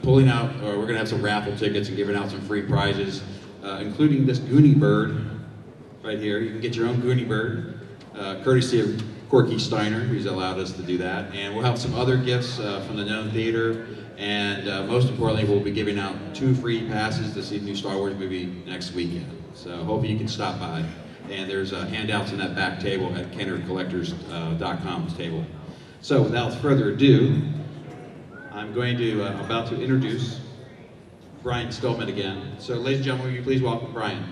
pulling out, or we're going to have some raffle tickets and giving out some free prizes, including this Goonie Bird right here. You can get your own Goonie Bird, courtesy of Corky Steiner, who's allowed us to do that. And we'll have some other gifts from the Known Theater, and most importantly, we'll be giving out 2 free passes to see the new Star Wars movie next weekend. So hopefully you can stop by. And there's handouts in that back table at KennerCollectors.com's table. So without further ado, I'm going to about to introduce Brian Stillman again. So ladies and gentlemen, will you please welcome Brian.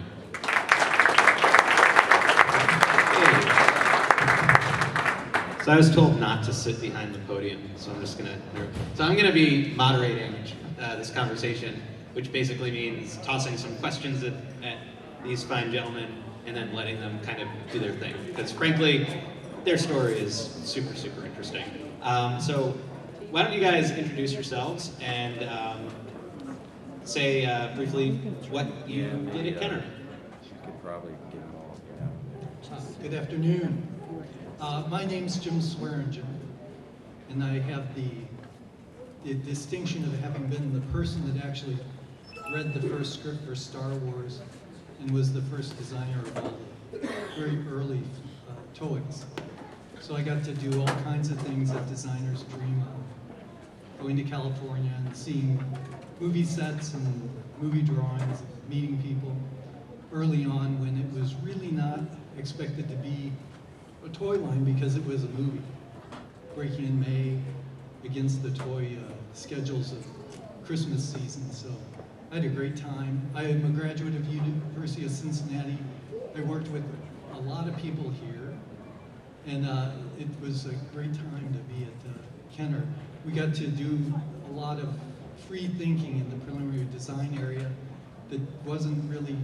So I was told not to sit behind the podium, so I'm gonna be moderating this conversation, which basically means tossing some questions at these fine gentlemen and then letting them kind of do their thing. Because frankly, their story is super, super interesting. So why don't you guys introduce yourselves and say briefly what you did at Kenner. You could probably get them all. Good afternoon. My name's Jim Swearingen, and I have the distinction of having been the person that actually read the first script for Star Wars and was the first designer of all the very early toys. So I got to do all kinds of things that designers dream of. Going to California and seeing movie sets and movie drawings, meeting people early on when it was really not expected to be a toy line because it was a movie. Breaking in May against the toy schedules of Christmas season. So I had a great time. I am a graduate of University of Cincinnati. I worked with a lot of people here, and it was a great time to be at Kenner. We got to do a lot of free thinking in the preliminary design area that wasn't really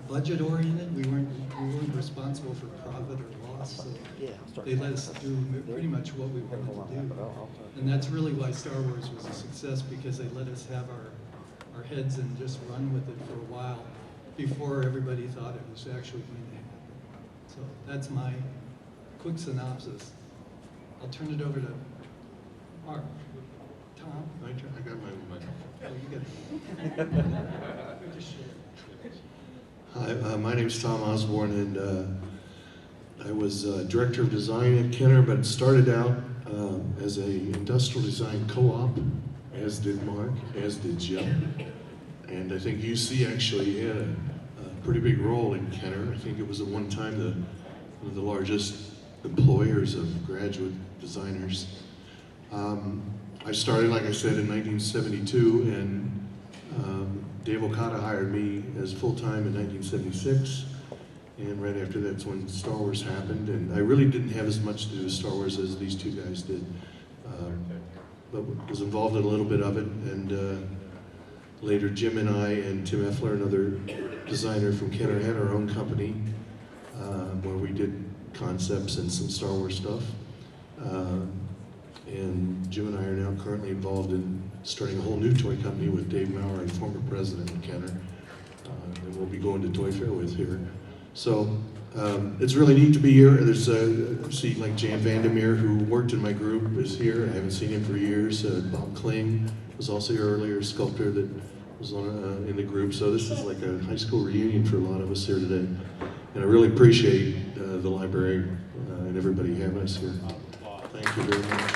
budget oriented. We weren't responsible for profit or loss, so they let us do pretty much what we wanted to do. And that's really why Star Wars was a success, because they let us have our heads and just run with it for a while before everybody thought it was actually going to happen. So that's my quick synopsis. I'll turn it over to Mark. Tom? I got my microphone. Oh, you got it. Just share. Hi, my name's Tom Osborne, and I was director of design at Kenner, but started out as a industrial design co-op, as did Mark, as did Jim. And I think UC actually had a pretty big role in Kenner. I think it was at one time one of the largest employers of graduate designers. I started, like I said, in 1972, and Dave Okada hired me as full-time in 1976, and right after that's when Star Wars happened, and I really didn't have as much to do with Star Wars as these two guys did, but was involved in a little bit of it, and later Jim and I and Tim Effler, another designer from Kenner, had our own company where we did concepts and some Star Wars stuff. And Jim and I are now currently involved in starting a whole new toy company with Dave Maurer, and former president of Kenner, that we'll be going to Toy Fair with here. So it's really neat to be here. There's see like Jan Vandermeer, who worked in my group, is here. I haven't seen him for years. Bob Kling was also here earlier, sculptor that was in the group. So this is like a high school reunion for a lot of us here today. And I really appreciate the library and everybody having us here. Thank you very much.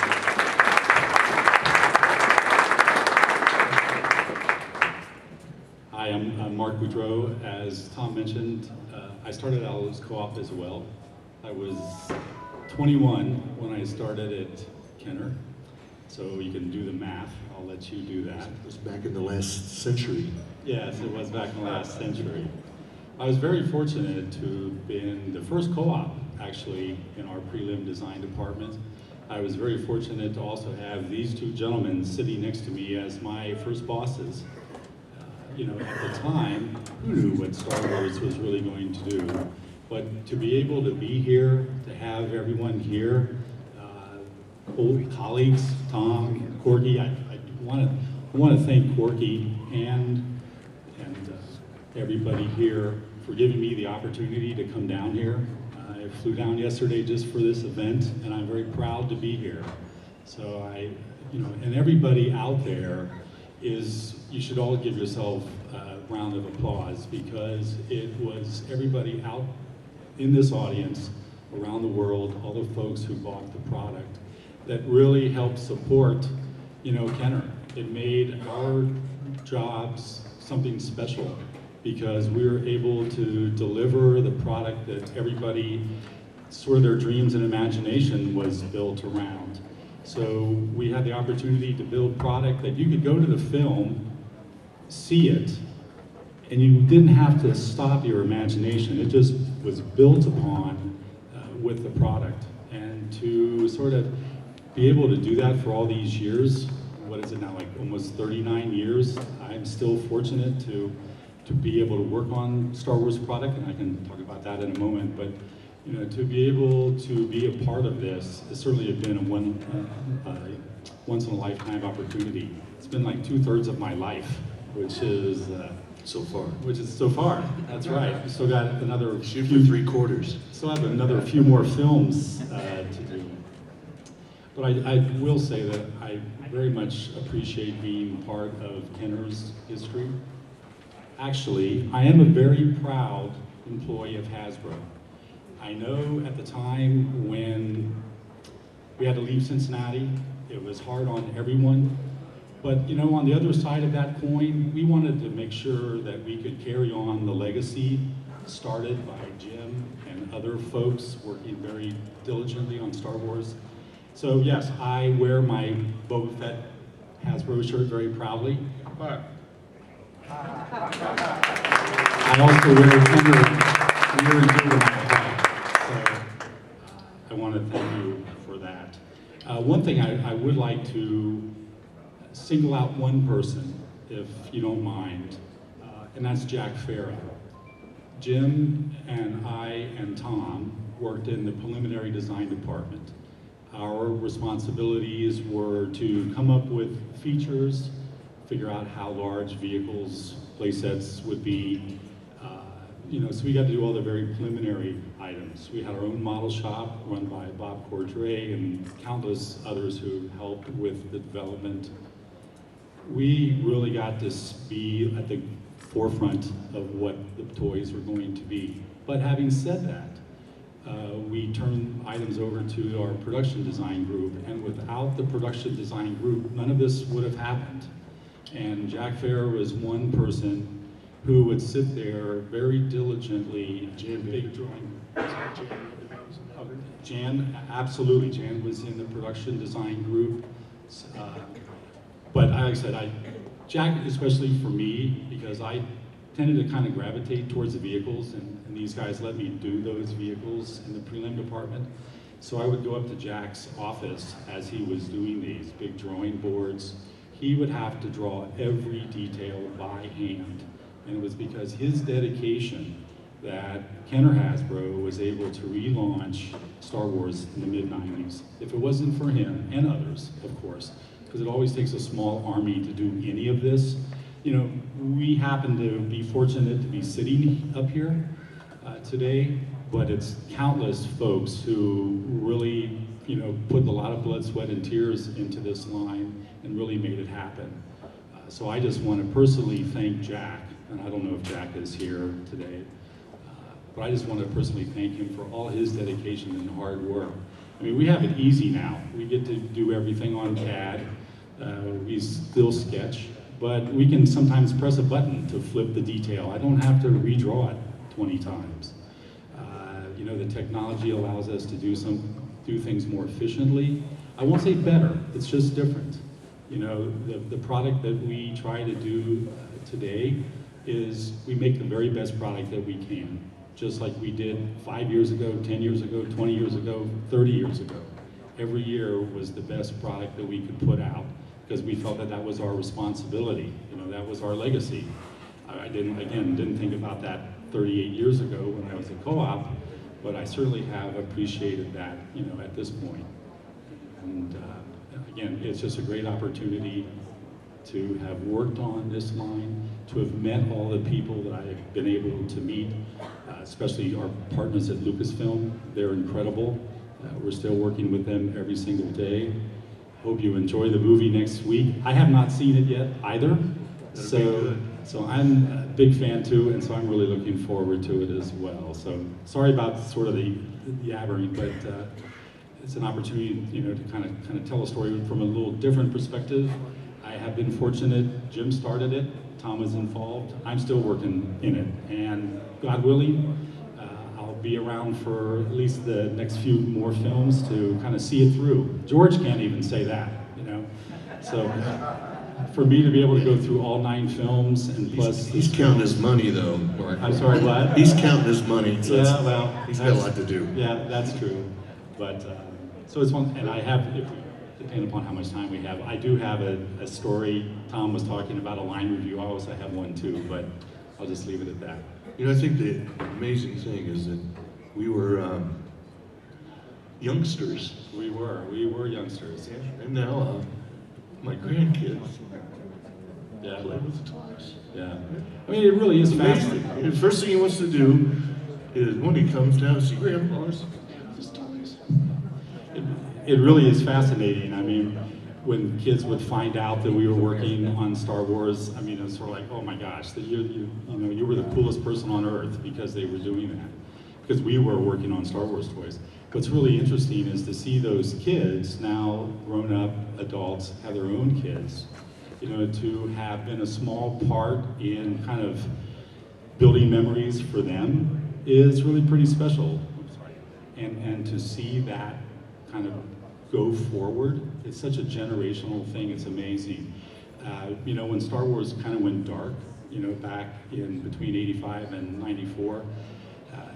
Hi, I'm Mark Boudreaux. As Tom mentioned, I started out as co-op as well. I was 21 when I started at Kenner, so you can do the math. I'll let you do that. It was back in the last century. Yes, it was back in the last century. I was very fortunate to have been the first co-op, actually, in our prelim design department. I was very fortunate to also have these two gentlemen sitting next to me as my first bosses. You know, at the time, who knew what Star Wars was really going to do? But to be able to be here, to have everyone here, old colleagues, Tom, Corky, I want to thank Corky and everybody here for giving me the opportunity to come down here. I flew down yesterday just for this event, and I'm very proud to be here. So and everybody out there you should all give yourself a round of applause, because it was everybody out in this audience around the world, all the folks who bought the product, that really helped support, Kenner. It made our jobs something special, because we were able to deliver the product that everybody, sort of their dreams and imagination was built around. So we had the opportunity to build product that you could go to the film, see it, and you didn't have to stop your imagination. It just was built upon with the product. And to sort of be able to do that for all these years, what is it now, like almost 39 years, I'm still fortunate to be able to work on Star Wars product, and I can talk about that in a moment, but to be able to be a part of this has certainly been a once in a lifetime opportunity. It's been like 2/3 of my life, which is So far. That's right. We still got another Shoot for 3/4. Still have another few more films to do. But I will say that I very much appreciate being part of Kenner's history. Actually, I am a very proud employee of Hasbro. I know at the time when we had to leave Cincinnati, it was hard on everyone. But on the other side of that coin, we wanted to make sure that we could carry on the legacy started by Jim and other folks working very diligently on Star Wars. So yes, I wear my Boba Fett Hasbro shirt very proudly, but I also wear Kenner near and dear to my heart. So I want to thank you for that. One thing I would like to single out one person, if you don't mind, and that's Jack Farrow. Jim and I and Tom worked in the preliminary design department. Our responsibilities were to come up with features, figure out how large vehicles, playsets would be, so we got to do all the very preliminary items. We had our own model shop run by Bob Cordray and countless others who helped with the development. We really got to be at the forefront of what the toys were going to be. But having said that, we turned items over to our production design group, and without the production design group, none of this would have happened. And Jack Fair was one person who would sit there very diligently. Jan, big drawing. Jan, absolutely. Jan was in the production design group. But like I said, Jack, especially for me, because I tended to kind of gravitate towards the vehicles, and these guys let me do those vehicles in the prelim department. So I would go up to Jack's office as he was doing these big drawing boards. He would have to draw every detail by hand. And it was because his dedication that Kenner Hasbro was able to relaunch Star Wars in the mid-90s. If it wasn't for him, and others, of course, because it always takes a small army to do any of this. We happen to be fortunate to be sitting up here today, but it's countless folks who really, put a lot of blood, sweat, and tears into this line and really made it happen. So I just want to personally thank Jack, and I don't know if Jack is here today, but I just want to personally thank him for all his dedication and hard work. I mean, we have it easy now. We get to do everything on CAD. We still sketch, but we can sometimes press a button to flip the detail. I don't have to redraw it 20 times. The technology allows us to do things more efficiently. I won't say better, it's just different. The product that we try to do today is we make the very best product that we can, just like we did 5 years ago, 10 years ago, 20 years ago, 30 years ago. Every year was the best product that we could put out, because we felt that was our responsibility. That was our legacy. I didn't think about that 38 years ago when I was a co-op, but I certainly have appreciated that, at this point. And again, it's just a great opportunity to have worked on this line, to have met all the people that I've been able to meet, especially our partners at Lucasfilm. They're incredible. We're still working with them every single day. Hope you enjoy the movie next week. I have not seen it yet either. That'll be good. So I'm a big fan too, and so I'm really looking forward to it as well. So sorry about sort of the yabbering, but it's an opportunity, you know, to kind of tell a story from a little different perspective. I have been fortunate. Jim started it. Tom was involved. I'm still working in it, and God willing, I'll be around for at least the next few more films to kind of see it through. George can't even say that, you know. So for me to be able to go through all 9 films and plus He's counting his money though. I'm sorry, what? He's counting his money. So Yeah, well, he's got a lot to do. Yeah, that's true. But so it's one, and I have, if we, depending upon how much time we have, I do have a story. Tom was talking about a line review. I also have one too, but I'll just leave it at that. You know, I think the amazing thing is that we were youngsters. We were youngsters. And now my grandkids Yeah. play with the toys. Yeah. I mean, it really is It's fascinating. amazing. The first thing he wants to do is when he comes down to see grandpa's, his toys. It really is fascinating. I mean, when kids would find out that we were working on Star Wars, I mean, it's sort of like, oh my gosh, that you were the coolest person on earth because they were doing that. Because we were working on Star Wars toys. What's really interesting is to see those kids, now grown up adults, have their own kids, you know, to have been a small part in kind of building memories for them is really pretty special. And to see that kind of go forward, it's such a generational thing, it's amazing. You know, when Star Wars kind of went dark, you know, back in between 85 and 94,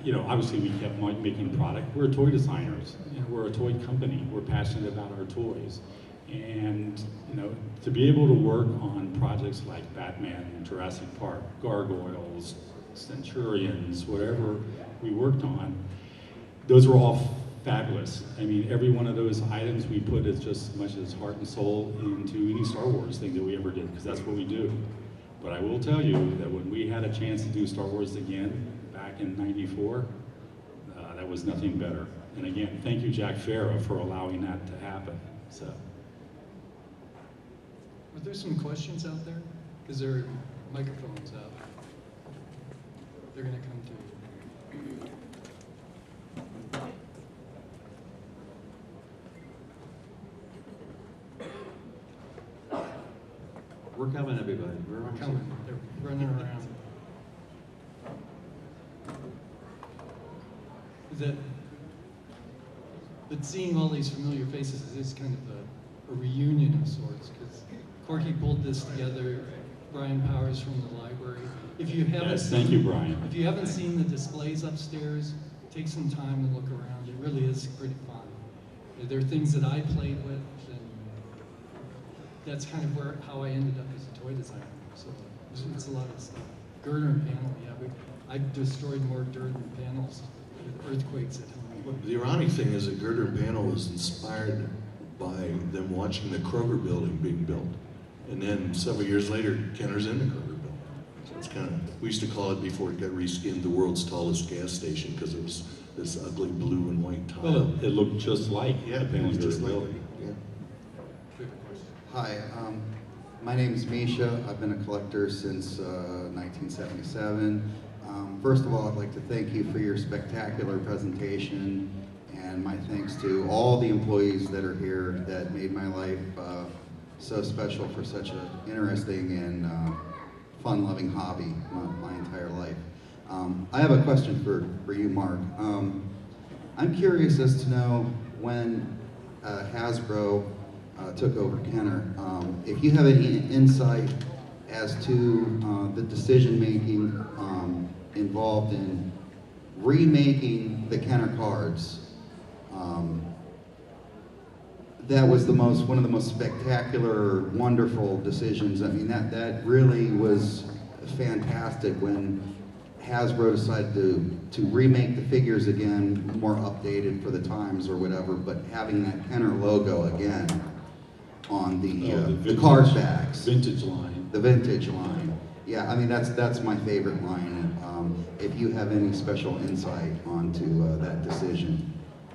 you know, obviously we kept making product. We're toy designers, you know, we're a toy company. We're passionate about our toys. And, you know, to be able to work on projects like Batman, Jurassic Park, Gargoyles, Centurions, whatever we worked on, those were all fabulous. I mean, every one of those items we put as just as much as heart and soul into any Star Wars thing that we ever did, because that's what we do. But I will tell you that when we had a chance to do Star Wars again, back in '94, that was nothing better. And again, thank you, Jack Farah, for allowing that to happen. So. Are there some questions out there? Because there are microphones out. They're going to come to you. We're coming, everybody. We're on Coming. They're running around. Is that? But seeing all these familiar faces is kind of a reunion of sorts, because Corky pulled this together. Brian Powers from the library. If you haven't Yes, seen, thank you, Brian. If you haven't seen the displays upstairs, take some time and look around. It really is pretty fun. There are things that I played with, and that's kind of how I ended up as a toy designer. So it's a lot of stuff. Girder and panel, yeah. I've destroyed more dirt and panels with earthquakes at home. The ironic thing is that Girder and Panel was inspired by them watching the Kroger building being built. And then several years later, Kenner's in the Kroger building. So it's kind of, we used to call it before it got reskinned, the world's tallest gas station, because it was this ugly blue and white tile. Well, it looked just like Yeah, the it panels was just they were like, building. yeah. Hi, my name is Misha. I've been a collector since 1977. First of all, I'd like to thank you for your spectacular presentation, and my thanks to all the employees that are here that made my life so special for such an interesting and fun-loving hobby my entire life. I have a question for you, Mark. I'm curious as to know when Hasbro took over Kenner, if you have any insight as to the decision-making involved in remaking the Kenner cards. That was one of the most spectacular, wonderful decisions. I mean, that really was fantastic when Hasbro decided to remake the figures again, more updated for the times or whatever, but having that Kenner logo again on the card backs. Vintage line. The vintage line. Yeah, I mean, that's my favorite line. If you have any special insight onto that decision.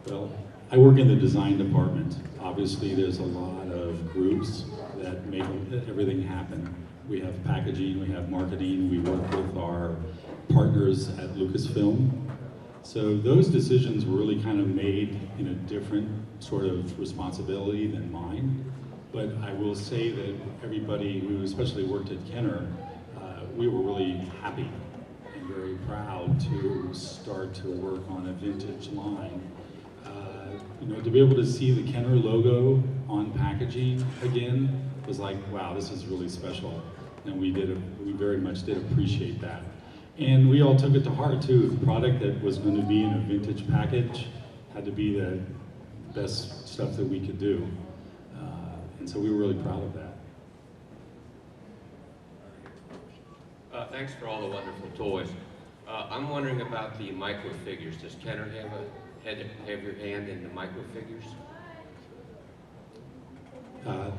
Well, I work in the design department. Obviously, there's a lot of groups that make everything happen. We have packaging, we have marketing, we work with our partners at Lucasfilm. So those decisions were really kind of made in a different sort of responsibility than mine. But I will say that everybody who especially worked at Kenner, we were really happy and very proud to start to work on a vintage line. To be able to see the Kenner logo on packaging again was like, wow, this is really special. And we very much did appreciate that. And we all took it to heart too. The product that was going to be in a vintage package had to be the best stuff that we could do. And so we were really proud of that. Thanks for all the wonderful toys. I'm wondering about the micro figures. Does Kenner have your hand in the micro figures?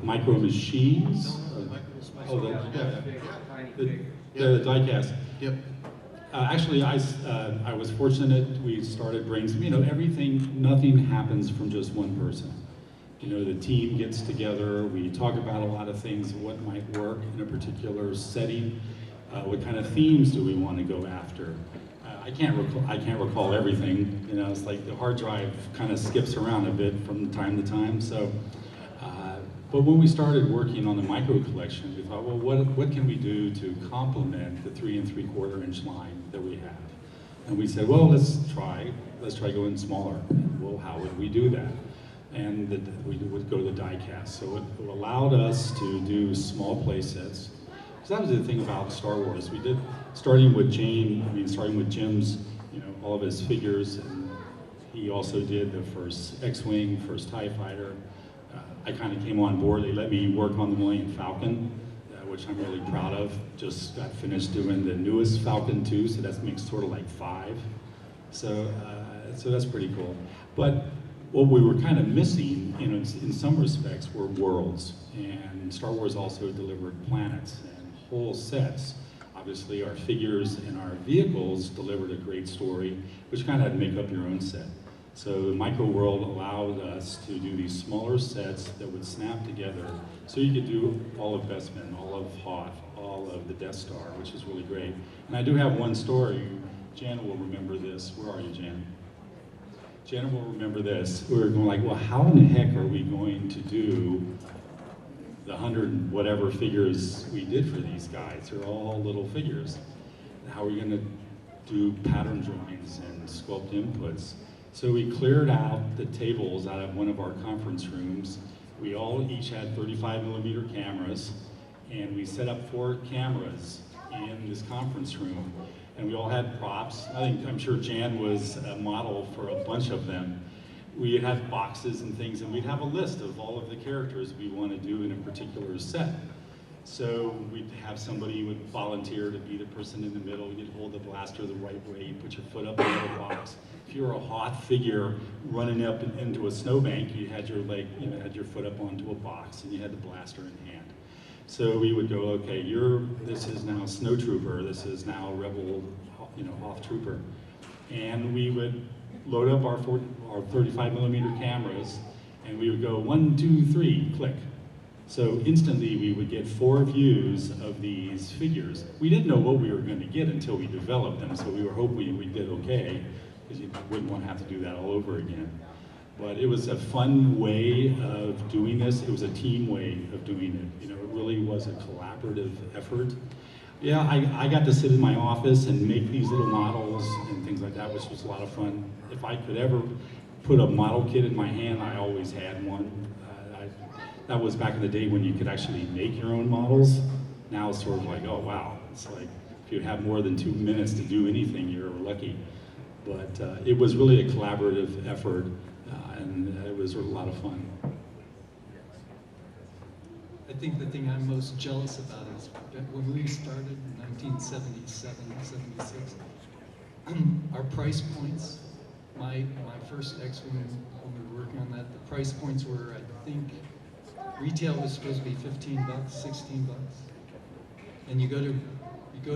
Micro machines? The die cast. Yep. Actually, I was fortunate. We started brainstorming. Nothing happens from just one person. The team gets together. We talk about a lot of things, what might work in a particular setting. What kind of themes do we want to go after? I can't recall everything. It's like the hard drive kind of skips around a bit from time to time. So, but when we started working on the micro collection, we thought, well, what can we do to complement the 3 3/4 inch line that we have? And we said, well, let's try going smaller. Well, how would we do that? And we would go to the die cast. So it allowed us to do small play sets. Because that was the thing about Star Wars. We did, starting with Jim's, all of his figures, and he also did the first X-Wing, first TIE Fighter. I kind of came on board. They let me work on the Millennium Falcon, which I'm really proud of. Just got finished doing the newest Falcon 2, so that makes sort of like 5. So that's pretty cool. But what we were kind of missing, in some respects, were worlds. And Star Wars also delivered planets and whole sets. Obviously, our figures and our vehicles delivered a great story, which kind of had to make up your own set. So the Micro World allowed us to do these smaller sets that would snap together. So you could do all of Bespin, all of Hoth, all of the Death Star, which is really great. And I do have one story. Jan will remember this. Where are you, Jan? Jan will remember this. We were going like, well, how in the heck are we going to do the 100 whatever figures we did for these guys? They're all little figures. How are we going to do pattern drawings and sculpt inputs? So we cleared out the tables out of one of our conference rooms. We all each had 35mm cameras, and we set up 4 cameras in this conference room, and we all had props. I'm sure Jan was a model for a bunch of them. We'd have boxes and things, and we'd have a list of all of the characters we want to do in a particular set. So we'd have somebody who would volunteer to be the person in the middle. You'd hold the blaster the right way, you put your foot up in the box. If you were a Hoth figure running up into a snowbank, you had your leg, had your foot up onto a box, and you had the blaster in hand. So we would go, okay, this is now Snow Trooper, this is now Rebel, Hoth Trooper. And we would load up our 35mm cameras, and we would go 1, 2, 3, click. So instantly we would get 4 views of these figures. We didn't know what we were going to get until we developed them, so we were hoping we did okay, because you wouldn't want to have to do that all over again. But it was a fun way of doing this. It was a team way of doing it. It really was a collaborative effort. Yeah, I got to sit in my office and make these little models and things like that, which was a lot of fun. If I could ever put a model kit in my hand, I always had one. That was back in the day when you could actually make your own models. Now it's sort of like, oh wow, it's like if you have more than 2 minutes to do anything, you're lucky. But it was really a collaborative effort, and it was a lot of fun. I think the thing I'm most jealous about is that when we started in 1977, 76, our price points, my first X-Wing, when we were working on that, the price points were, I think, retail was supposed to be $15, $16. And you go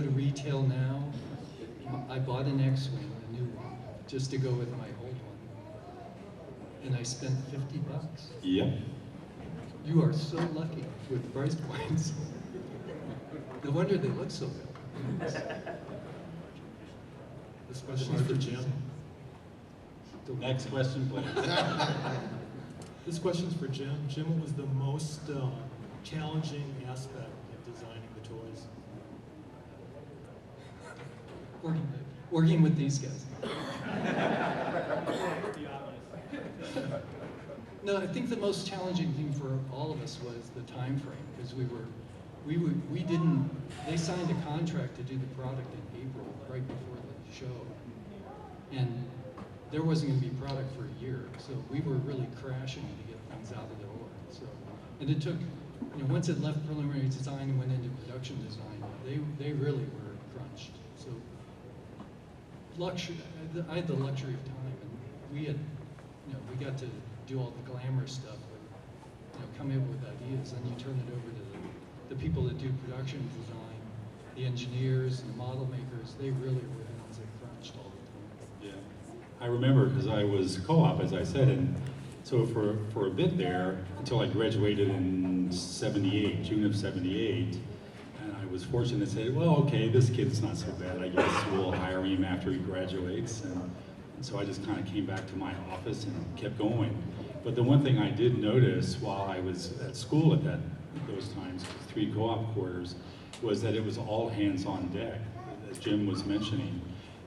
to retail now. I bought an X-Wing, a new one, just to go with my old one, and I spent $50. Yep. You are so lucky with the price points. No wonder they look so good. This question is for Jim. Next question, please. This question's for Jim. Jim, what was the most challenging aspect of designing the toys? Working with these guys. No, I think the most challenging thing for all of us was the time frame, because they signed a contract to do the product in April, right before the show. And there wasn't going to be product for a year, so we were really crashing to get things out of the door. So, and it took, once it left preliminary design and went into production design, they really were crunched. So, I had the luxury of time, and we had, we got to do all the glamorous stuff, but come in with ideas, and you turn it over to the people that do production design, the engineers, the model makers. They really were the ones that crunched all the time. Yeah, I remember because I was co-op, as I said, and so for a bit there, until I graduated in '78, June of '78, and I was fortunate to say, well, okay, this kid's not so bad. I guess we'll hire him after he graduates, and so I just kind of came back to my office and kept going. But the one thing I did notice while I was at school at those times, 3 co-op quarters, was that it was all hands on deck, as Jim was mentioning.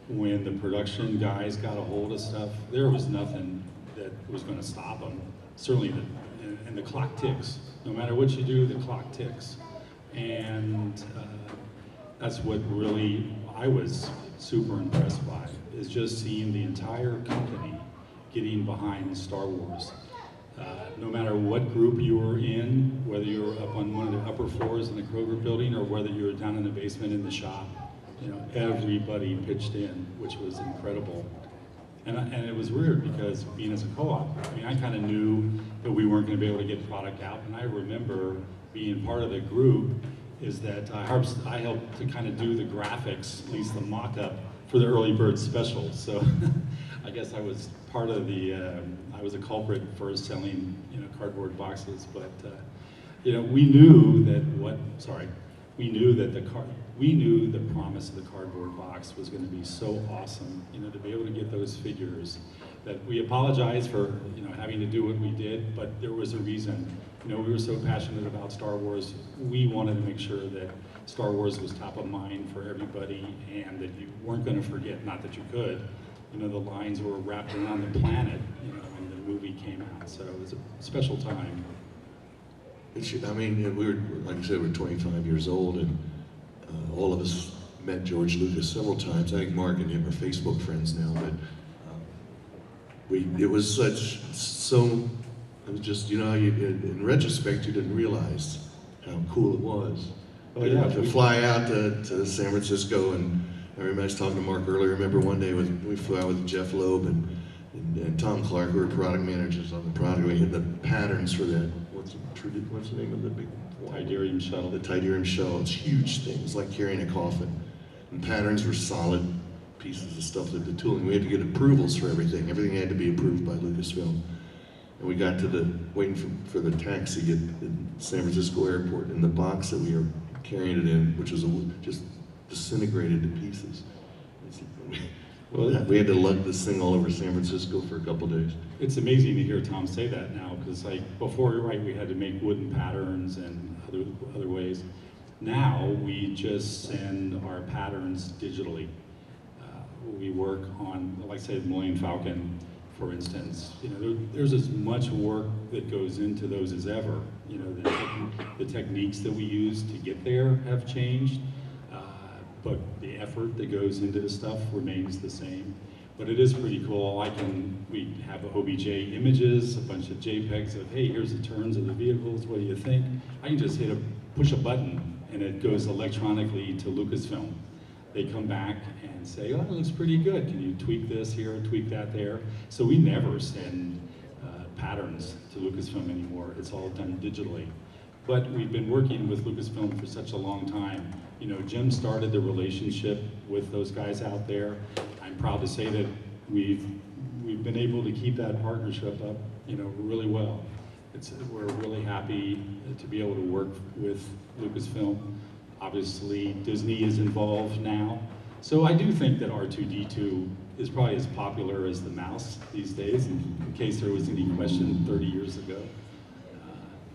When the production guys got a hold of stuff, there was nothing that was going to stop them. Certainly, and the clock ticks. No matter what you do, the clock ticks. And that's what really I was super impressed by, is just seeing the entire company getting behind Star Wars. No matter what group you were in, whether you were up on one of the upper floors in the Kroger building or whether you were down in the basement in the shop, everybody pitched in, which was incredible. And it was weird because being as a co-op, I kind of knew that we weren't going to be able to get product out. And I remember being part of the group is that I helped to kind of do the graphics, at least the mock-up, for the early bird special. So I guess I was part of I was a culprit for selling, cardboard boxes. But we knew that we knew the promise of the cardboard box was going to be so awesome, to be able to get those figures. That we apologize for, having to do what we did, but there was a reason. We were so passionate about Star Wars. We wanted to make sure that Star Wars was top of mind for everybody, and that you weren't going to forget. Not that you could. The lines were wrapped around the planet, when the movie came out. So it was a special time. We were, like I said, we're 25 years old, and all of us met George Lucas several times. I think Mark and him are Facebook friends now, but it was just, in retrospect, you didn't realize how cool it was. Oh, yeah. To fly out to San Francisco, and I remember I was talking to Mark earlier. I remember one day we flew out with Jeff Loeb and Tom Clark, who were product managers on the product. We had the patterns for that. What's the name of the big Tidarium shuttle. The Tidarium shuttle. It's huge things, like carrying a coffin. And patterns were solid pieces of stuff that the tooling. We had to get approvals for everything. Everything had to be approved by Lucasfilm. And we got to waiting for the taxi at the San Francisco airport, and the box that we were carrying it in, which was just disintegrated to pieces. Well, we had to lug this thing all over San Francisco for a couple days. It's amazing to hear Tom say that now, because before, you're right, we had to make wooden patterns and other ways. Now we just send our patterns digitally. We work on, like say, the Millennium Falcon, for instance. There's as much work that goes into those as ever. The techniques that we use to get there have changed. But the effort that goes into the stuff remains the same. But it is pretty cool. We have OBJ images, a bunch of JPEGs of, hey, here's the turns of the vehicles, what do you think? I can just push a button, and it goes electronically to Lucasfilm. They come back and say, oh, it looks pretty good. Can you tweak this here, tweak that there? So we never send patterns to Lucasfilm anymore. It's all done digitally. But we've been working with Lucasfilm for such a long time. Jim started the relationship with those guys out there. I'm proud to say that we've been able to keep that partnership up, really well. we're really happy to be able to work with Lucasfilm. Obviously, Disney is involved now. So I do think that R2-D2 is probably as popular as the mouse these days, in case there was any question 30 years ago.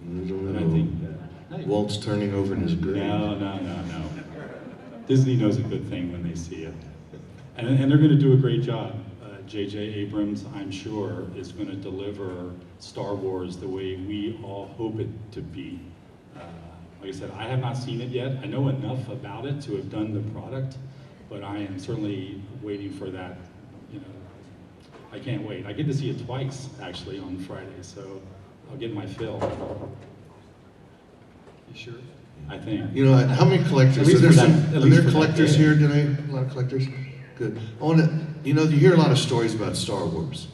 And I think that, Walt's turning over in his grave. no. Disney knows a good thing when they see it. And they're going to do a great job. J.J. Abrams, I'm sure, is going to deliver Star Wars the way we all hope it to be. Like I said, I have not seen it yet. I know enough about it to have done the product, but I am certainly waiting for that. You know, I can't wait. I get to see it twice, actually, on Friday, so I'll get my fill. You sure? I think. You know, how many collectors? At least Are there, for that- at are least there for that collectors day. here today? A lot of collectors? Good. I want to, you know, you hear a lot of stories about Star Wars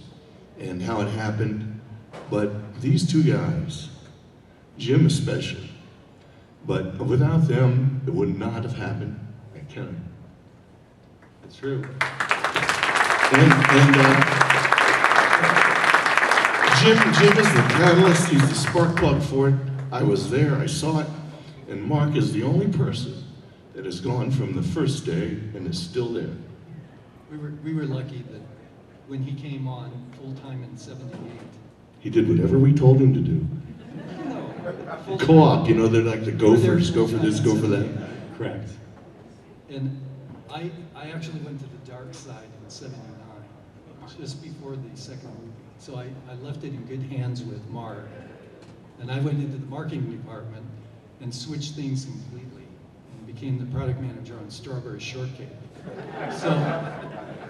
and how it happened, but these two guys, Jim especially, but without them, it would not have happened at Kenner. It's true. Jim is the catalyst, he's the spark plug for it. I was there, I saw it, and Mark is the only person that has gone from the first day and is still there. We were lucky that when he came on full-time in '78. He did whatever we told him to do. No, Co-op, you know, they're like the gophers, go for this, go for that. Correct. And I actually went to the dark side in '79, just before the second movie. So I left it in good hands with Mark. And I went into the marketing department and switched things completely and became the product manager on Strawberry Shortcake. So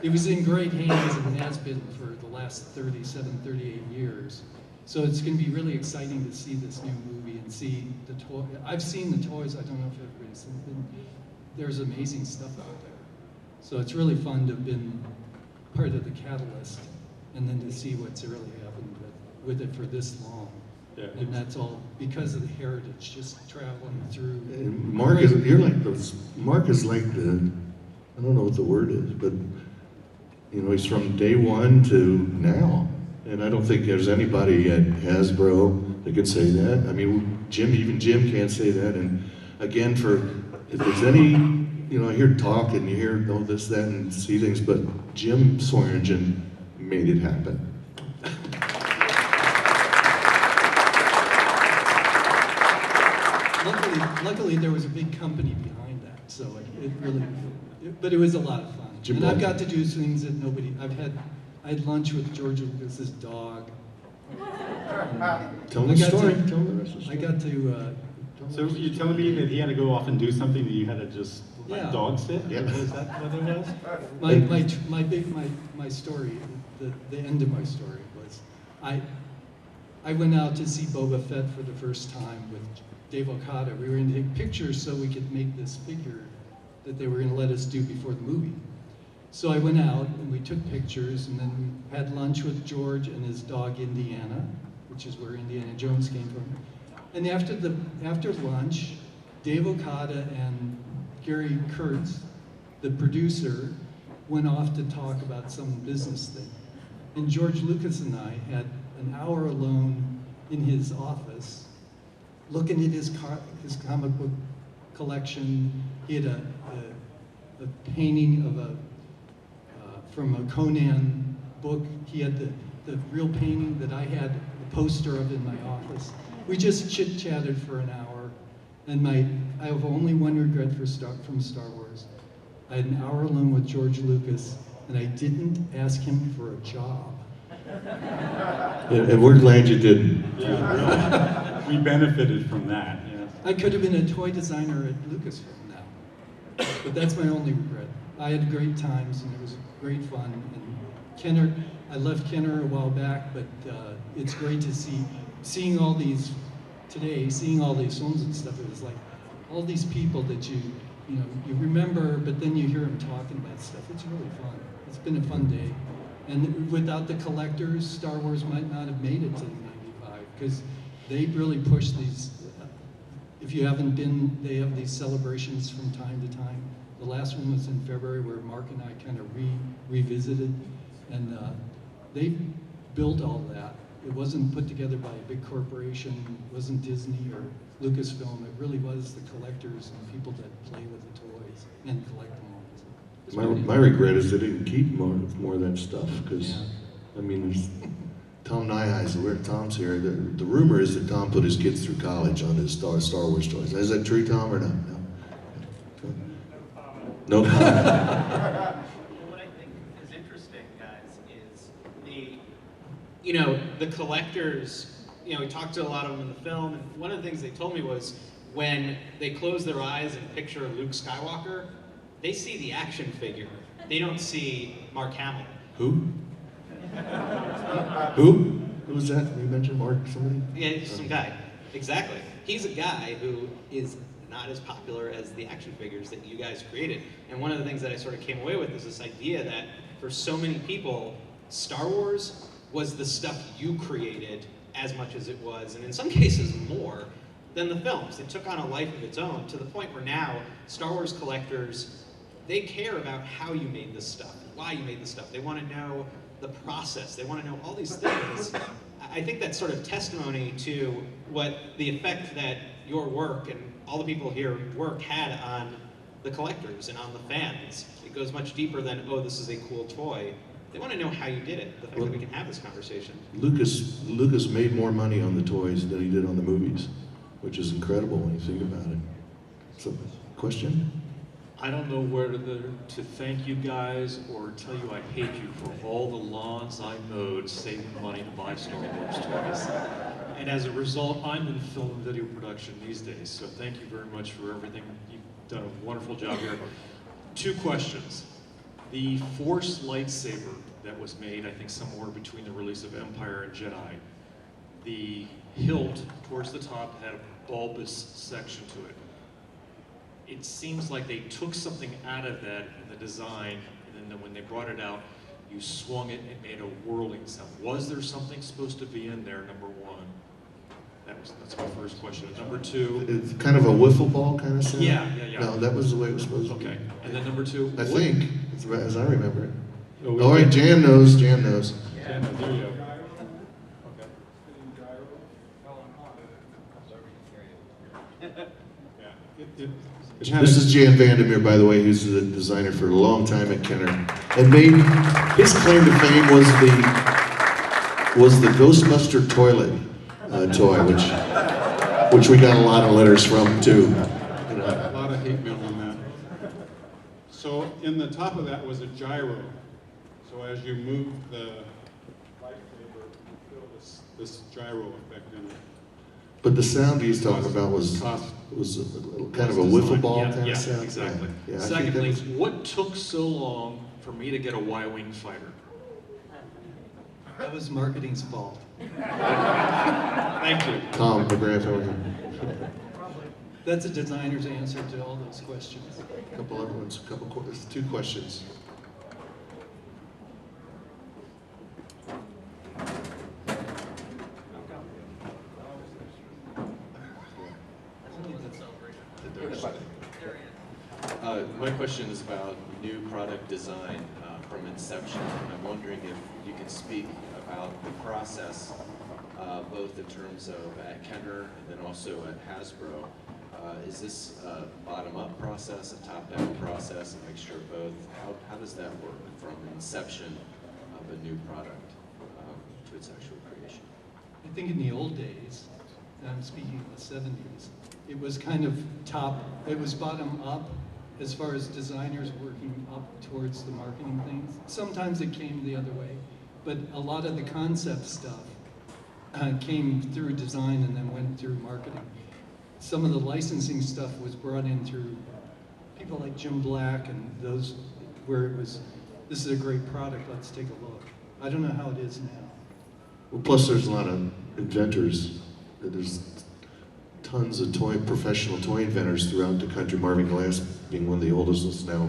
it was in great hands and has been for the last 37, 38 years. So it's going to be really exciting to see this new movie and see the toy. I've seen the toys. I don't know if everybody's seen them. There's amazing stuff out there. So it's really fun to have been part of the catalyst and then to see what's really happened with it for this long. Yeah, And that's all because of the heritage, just traveling through. And Mark is, you're like the, Mark is like the, I don't know what the word is, but, you know, he's from day one to now. And I don't think there's anybody at Hasbro that could say that. I mean, even Jim can't say that. And again, if there's any, you know, I hear talk and you hear all this, that, and see things, but Jim Swearingen made it happen. Luckily, there was a big company behind that, so but it was a lot of fun. Jim And I've Ball. got to do things that I had lunch with George Lucas's dog. Tell I the got story. to- Tell the rest of the story. I got to, So you're telling me that he had to go off and do something that you had to just like Yeah. dog sit? Yeah. Was that what it was? my story, the end of my story was, I went out to see Boba Fett for the first time with Dave Okada. We were going to take pictures so we could make this figure that they were going to let us do before the movie. So I went out and we took pictures and then we had lunch with George and his dog Indiana, which is where Indiana Jones came from. And after lunch, Dave Okada and Gary Kurtz, the producer, went off to talk about some business thing. And George Lucas and I had an hour alone in his office, looking at his comic book collection. He had a painting of from a Conan book. He had the real painting that I had a poster of in my office. We just chit-chatted for an hour, and I have only one regret from Star Wars. I had an hour alone with George Lucas, and I didn't ask him for a job. And we're glad you didn't. Yeah, we benefited from that. Yeah. I could have been a toy designer at Lucasfilm now, but that's my only regret. I had great times, and it was great fun. And Kenner, I left Kenner a while back, but it's great to seeing all these films and stuff. It was like all these people that you remember, but then you hear them talking about stuff. It's really fun. It's been a fun day. And without the collectors, Star Wars might not have made it to the 95, because they really push these. If you haven't been, they have these celebrations from time to time. The last one was in February, where Mark and I kind of revisited, and they built all that it wasn't put together by a big corporation, it wasn't Disney or Lucasfilm. It really was the collectors and people that play with the toys and collect them all. It's My regret is they didn't keep more of that stuff, because, Yeah. I mean, there's Tom Nyhuis, where Tom's here, the rumor is that Tom put his kids through college on his Star Wars toys. Is that true, Tom, or not? No comment. What I think is interesting, guys, is the collectors, we talked to a lot of them in the film, and one of the things they told me was when they close their eyes and picture Luke Skywalker, they see the action figure. They don't see Mark Hamill. Who? Who? Who was that? You mentioned Mark somebody? Yeah, just some guy. Exactly. He's a guy who is not as popular as the action figures that you guys created. And one of the things that I sort of came away with is this idea that for so many people, Star Wars was the stuff you created as much as it was, and in some cases more, than the films. It took on a life of its own, to the point where now Star Wars collectors, they care about how you made this stuff, why you made this stuff. They want to know the process. They want to know all these things. I think that's sort of testimony to what the effect that your work and all the people here work had on the collectors and on the fans. It goes much deeper than, oh, this is a cool toy. They want to know how you did it, the fact that we can have this conversation. Lucas made more money on the toys than he did on the movies, which is incredible when you think about it. So, question? I don't know whether to thank you guys or tell you I hate you for all the lawns I mowed saving money to buy Star Wars toys. And as a result, I'm in film and video production these days, so thank you very much for everything. You've done a wonderful job here. 2 questions. The Force lightsaber that was made, I think somewhere between the release of Empire and Jedi, the hilt towards the top had a bulbous section to it. It seems like they took something out of that in the design, and then when they brought it out, you swung it and it made a whirling sound. Was there something supposed to be in there, number 1? That's my first question. And number 2... It's kind of a wiffle ball kind of sound? Yeah. No, that was the way it was supposed to be. Okay, and then number 2... I think, as I remember it. Oh, All right, Jan knows. Yeah, there you go. This is Jan Vandermeer, by the way, who's the designer for a long time at Kenner, and made his claim to fame was the Ghostbuster toilet toy, which we got a lot of letters from too. A lot of hate mail on that. So in the top of that was a gyro. So as you move the lightsaber, you feel this gyro effect in it. But the sound he's talking about was kind of a wiffle ball kind of sound. Exactly. Yeah, Secondly, what took so long for me to get a Y-wing fighter? That was marketing's fault. Thank you. Tom McGrath over here. That's a designer's answer to all those questions. A couple other ones, 2 questions. My question is about new product design from inception. I'm wondering if you can speak about the process, both in terms of at Kenner and then also at Hasbro. Is this a bottom-up process, a top-down process, a mixture of both? How does that work from inception of a new product to its actual creation? I think in the old days, and I'm speaking of the 70s, it was kind of it was bottom up as far as designers working up towards the marketing things. Sometimes it came the other way, but a lot of the concept stuff came through design and then went through marketing. Some of the licensing stuff was brought in through people like Jim Black and those, where it was, this is a great product, let's take a look. I don't know how it is now. Well, plus there's a lot of inventors. There's tons of professional toy inventors throughout the country. Marvin Glass being one of the oldest, is now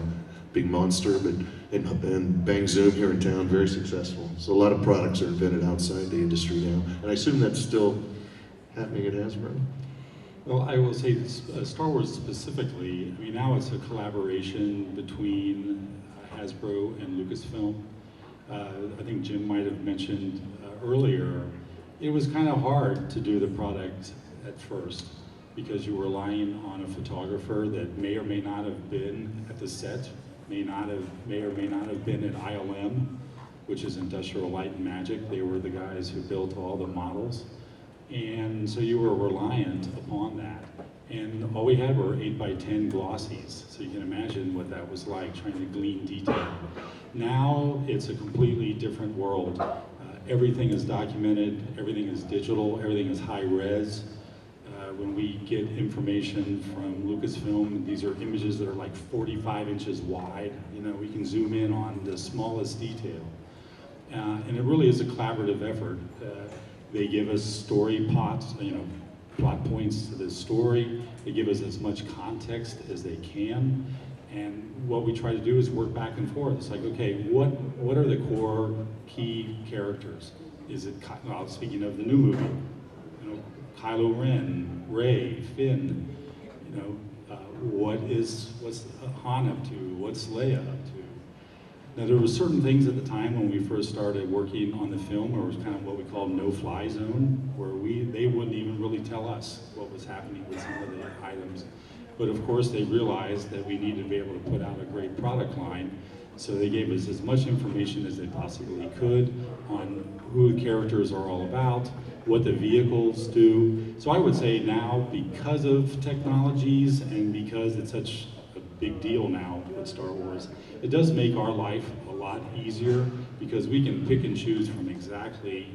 big monster, but and Bang Zoom here in town, very successful. So a lot of products are invented outside the industry now, and I assume that's still happening at Hasbro. Well, I will say Star Wars specifically, I mean, now it's a collaboration between Hasbro and Lucasfilm. I think Jim might have mentioned earlier it was kind of hard to do the product at first because you were relying on a photographer that may or may not have been at the set, may or may not have been at ILM, which is Industrial Light and Magic. They were the guys who built all the models. And so you were reliant upon that. And all we had were 8x10 glossies. So you can imagine what that was like, trying to glean detail. Now it's a completely different world. Everything is documented, everything is digital, everything is high res. When we get information from Lucasfilm, these are images that are like 45 inches wide. You know, we can zoom in on the smallest detail. And it really is a collaborative effort. They give us story plots, plot points to the story. They give us as much context as they can. And what we try to do is work back and forth. It's like, okay, what are the core key characters? Is it, well, speaking of the new movie, Kylo Ren, Rey, Finn, what's Han up to? What's Leia up to? Now, there were certain things at the time when we first started working on the film, where it was kind of what we call no-fly zone, where they wouldn't even really tell us what was happening with some of the items. But of course, they realized that we needed to be able to put out a great product line, so they gave us as much information as they possibly could on who the characters are all about, what the vehicles do. So I would say now, because of technologies and because it's such a big deal now with Star Wars, it does make our life a lot easier because we can pick and choose from exactly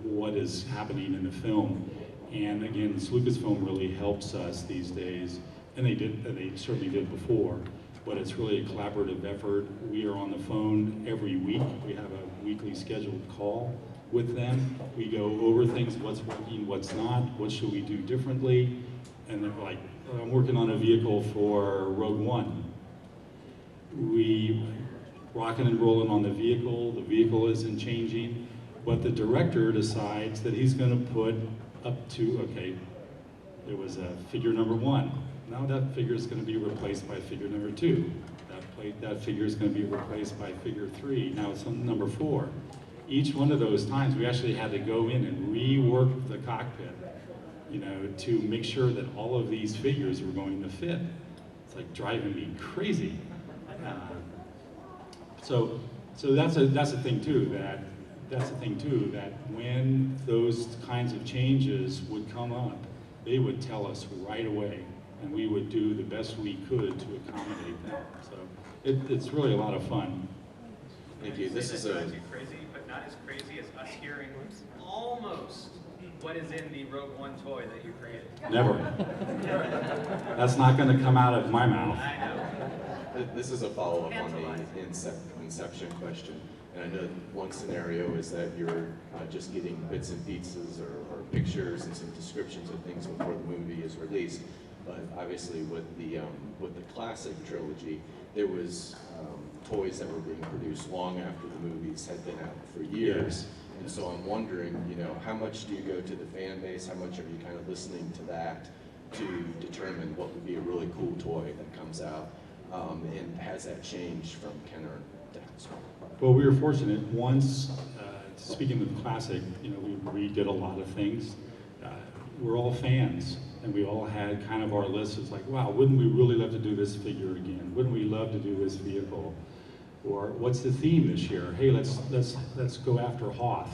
what is happening in the film. And again, Lucasfilm really helps us these days, and they certainly did before, but it's really a collaborative effort. We are on the phone every week. We have a weekly scheduled call with them. We go over things, what's working, what's not, what should we do differently. And they're like, I'm working on a vehicle for Rogue One. We rocking and rolling on the vehicle isn't changing, but the director decides that he's gonna put up to, okay, there was a figure number 1. Now that figure is gonna be replaced by figure number 2. That figure is gonna be replaced by figure 3. Now it's on number 4. Each one of those times, we actually had to go in and rework the cockpit, to make sure that all of these figures were going to fit. It's like driving me crazy. So that's a thing too. That when those kinds of changes would come up, they would tell us right away, and we would do the best we could to accommodate them. So it's really a lot of fun. Thank you. This is a drives you crazy, but not as crazy as us hearing almost what is in the Rogue One toy that you created. Never. That's not going to come out of my mouth. I know. This is a follow-up on the Inception question. And I know one scenario is that you're just getting bits and pieces or pictures and some descriptions of things before the movie is released. But obviously with the classic trilogy, there was toys that were being produced long after the movies had been out for years. And so I'm wondering, how much do you go to the fan base? How much are you kind of listening to that to determine what would be a really cool toy that comes out? And has that changed from Kenner to Osborne? Well, we were fortunate. Once, speaking of classic, we redid a lot of things. We're all fans, and we all had kind of our lists. It's like, wow, wouldn't we really love to do this figure again? Wouldn't we love to do this vehicle? Or what's the theme this year? Hey, let's go after Hoth.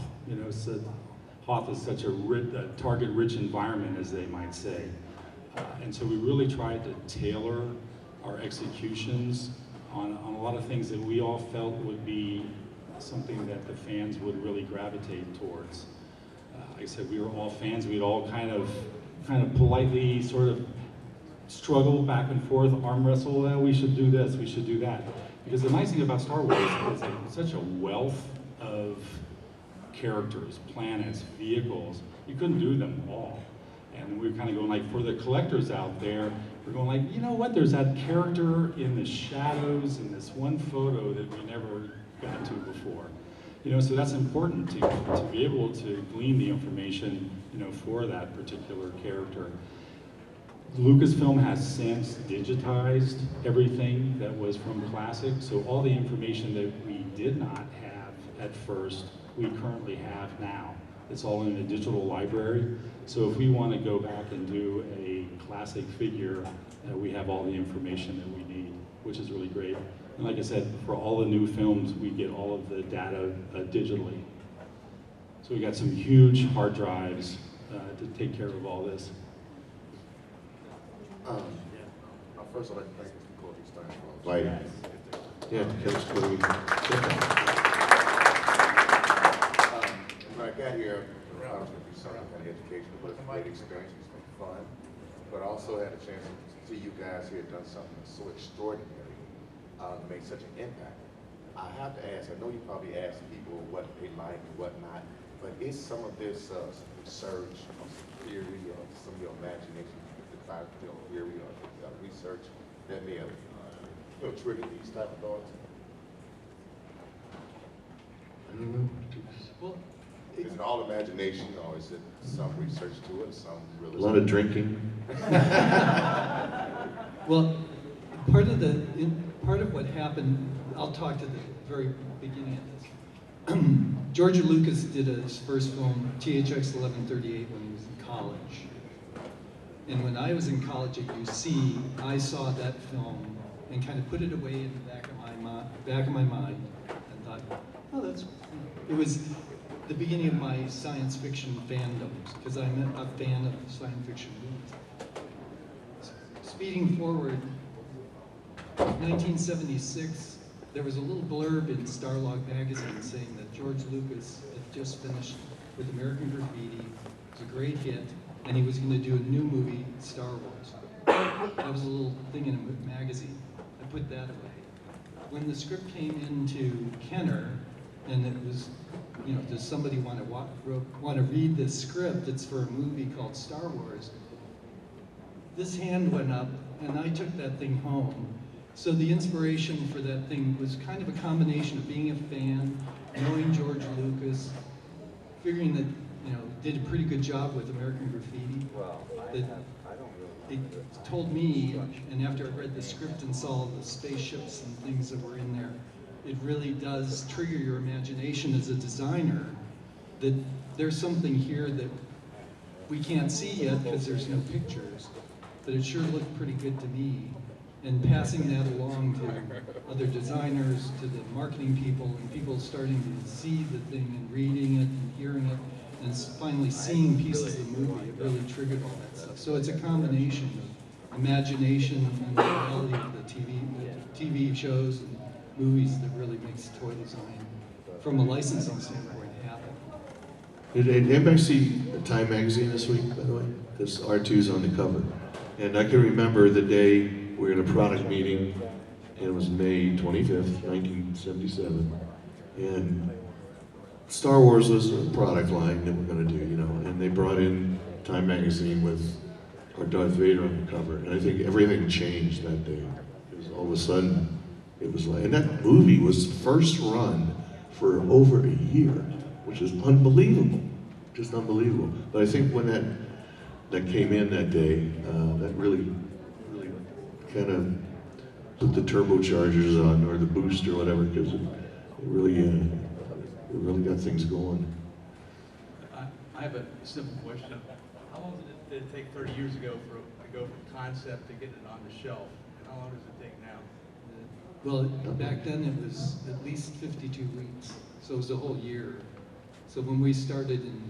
Hoth is such a target-rich environment, as they might say. And so we really tried to tailor our executions on a lot of things that we all felt would be something that the fans would really gravitate towards. Like I said, we were all fans. We'd all kind of politely sort of struggle back and forth, arm wrestle, well, we should do this, we should do that. Because the nice thing about Star Wars is that it's such a wealth of characters, planets, vehicles. You couldn't do them all. And we were kind of going like, for the collectors out there, we're going like, you know what, there's that character in the shadows in this one photo that we never got to before. So that's important to be able to glean the information, for that particular character. Lucasfilm has since digitized everything that was from Classic, so all the information that we did not have at first, we currently have now. It's all in a digital library. So if we want to go back and do a classic figure, we have all the information that we need, which is really great. And like I said, for all the new films, we get all of the data digitally. So we got some huge hard drives to take care of all this. First, I'd like to thank Mr. Corky Stein for inviting me. Yeah, thanks, Cody. When I got here, I thought it was going to be something kind of educational, but it's a great experience. It's been fun. But I also had a chance to see you guys here done something so extraordinary to make such an impact. I have to ask, I know you probably ask people what they like and what not, but is some of this research, some theory, or some of your imagination, theory or research that may have triggered these type of thoughts? I don't know. Well, Is it all imagination, or is it some research to it, some A realism? lot of drinking. Well, part of what happened, I'll talk to the very beginning of this. George Lucas did his first film, THX 1138, when he was in college. And when I was in college at UC, I saw that film and kind of put it away in the back of my mind and thought, oh, that's, it was the beginning of my science fiction fandoms, because I'm a fan of science fiction movies. Speeding forward, 1976, there was a little blurb in Starlog magazine saying that George Lucas had just finished with American Graffiti. It was a great hit, and he was going to do a new movie, Star Wars. That was a little thing in a magazine. I put that away. When the script came into Kenner, and it was, you know, does somebody want to read this script? It's for a movie called Star Wars. This hand went up, and I took that thing home. So the inspiration for that thing was kind of a combination of being a fan, knowing George Lucas, figuring that, you know, did a pretty good job with American Graffiti. It told me, and after I read the script and saw the spaceships and things that were in there, it really does trigger your imagination as a designer that there's something here that we can't see yet because there's no pictures, but it sure looked pretty good to me. And passing that along to other designers, to the marketing people, and people starting to see the thing and reading it and hearing it, and finally seeing pieces of the movie, it really triggered all that stuff. So it's a combination of imagination and the reality of the TV shows and movies that really makes toy design, from a licensing standpoint, happen. Did anybody see Time magazine this week, by the way? Because R2's on the cover. And I can remember the day we were in a product meeting, and it was May 25th, 1977. And Star Wars was a product line that we're going to do, you know, and they brought in Time magazine with our Darth Vader on the cover. And I think everything changed that day. It was all of a sudden, it was like, and that movie was first run for over a year, which is unbelievable, just unbelievable. But I think when that came in that day, that really kind of put the turbochargers on, or the boost or whatever, because it really got things going. I have a simple question. How long did it take 30 years ago to go from concept to getting it on the shelf? And how long does it take now? Well, back then it was at least 52 weeks, so it was a whole year. So when we started in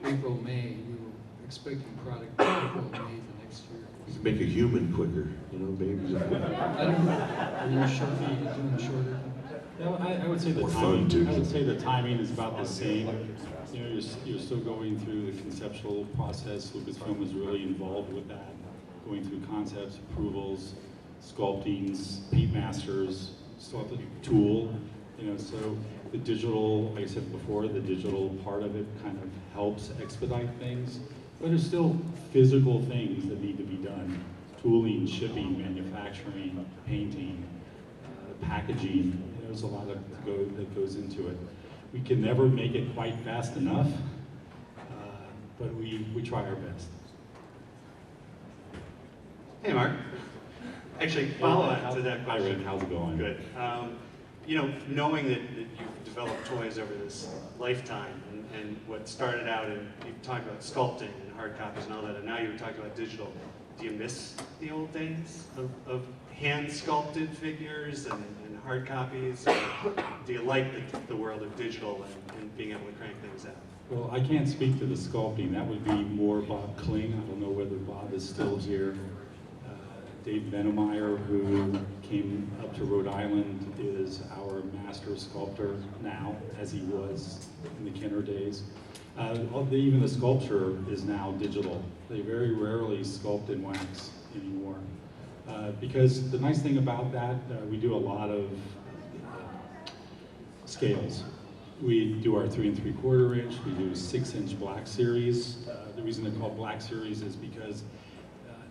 April, May, we were expecting product in April, May the next year. You can make a human quicker, you know, babies. I don't know. Are you sure you're doing shorter? No, I would say the More timing. fun, too. I would say the timing is about the same. You know, you're still going through the conceptual process. Lucasfilm was really involved with that, going through concepts, approvals, sculptings, paint masters, still have the tool. You know, so the digital, like I said before, the digital part of it kind of helps expedite things. But there's still physical things that need to be done: tooling, shipping, manufacturing, painting, packaging. There's a lot that goes into it. We can never make it quite fast enough, but we try our best. Hey, Mark. Actually, follow on to that Hi, question. Rick. How's it going? Good. you know, knowing that you've developed toys over this lifetime, and what started out in, you talked about sculpting and hard copies and all that, and now you're talking about digital. Do you miss the old days of hand sculpted figures and hard copies? Or do you like the world of digital and being able to crank things out? Well, I can't speak to the sculpting. That would be more Bob Kling. I don't know whether Bob is still here. Dave Benemeyer, who came up to Rhode Island, is our master sculptor now, as he was in the Kenner days. Even the sculpture is now digital. They very rarely sculpt in wax anymore. Because the nice thing about that, we do a lot of scales. We do our 3 3/4 inch, we do 6-inch black series. The reason they're called black series is because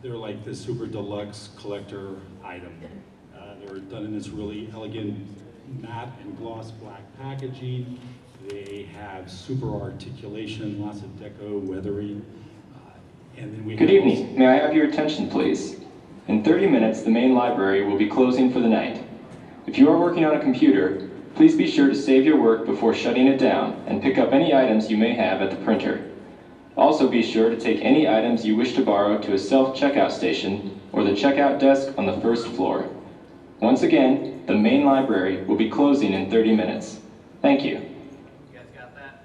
they're like the super deluxe collector item. They're done in this really elegant matte and gloss black packaging. They have super articulation, lots of deco, weathering. And then we Good evening. May I have your attention, please? In 30 minutes, the main library will be closing for the night. If you are working on a computer, please be sure to save your work before shutting it down and pick up any items you may have at the printer. Also be sure to take any items you wish to borrow to a self-checkout station or the checkout desk on the first floor. Once again, the main library will be closing in 30 minutes. Thank you. You guys got that?